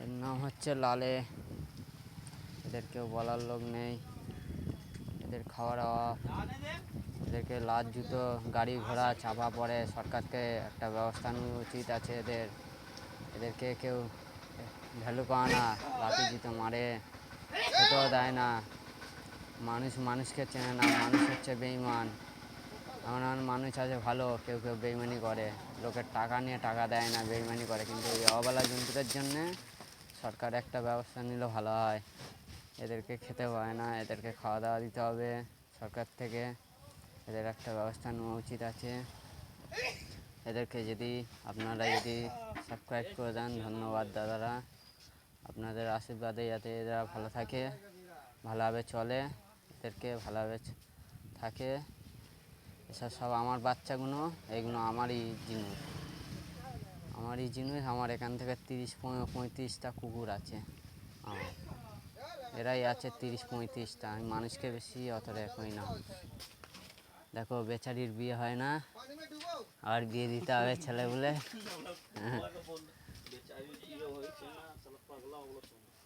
এর নাম হচ্ছে লালে। এদের কেউ বলার লোক নেই। এদের খাওয়ার অভাব, এদেরকে লাত জুতো গাড়ি ঘোড়া চাপা পড়ে। সরকারকে একটা ব্যবস্থা নেওয়া উচিত আছে এদেরকে কেউ ভ্যালু পায় না, লাঠি জুতো মারে, খেতেও দেয় না। মানুষ মানুষকে চেনে না, মানুষ হচ্ছে বেইমান। এমন এমন মানুষ আছে ভালো, কেউ কেউ বেইমানি করে, লোকের টাকা নিয়ে টাকা দেয় না, বেইমানি করে। কিন্তু এই অবলা জন্তুদের জন্যে সরকার একটা ব্যবস্থা নিলে ভালো হয়। এদেরকে খেতে পায় না, এদেরকে খাওয়া দাওয়া দিতে হবে সরকার থেকে। এদের একটা ব্যবস্থা নেওয়া উচিত আছে। এদেরকে যদি আপনারা সাবস্ক্রাইব করে দেন, ধন্যবাদ দাদারা। আপনাদের আশীর্বাদে যাতে এরা ভালো থাকে, ভালোভাবে চলে, এদেরকে ভালোভাবে থাকে। এসব সব আমার বাচ্চাগুলো, এইগুলো আমারই জিনিস। আমার এখান থেকে 30-35টা কুকুর আছে আমার। এরাই আছে 30-35টা। আমি মানুষকে বেশি অত রাখি না। দেখো বেচারির বিয়ে হয় না, আর বিয়ে দিতে হবে ছেলে বলে।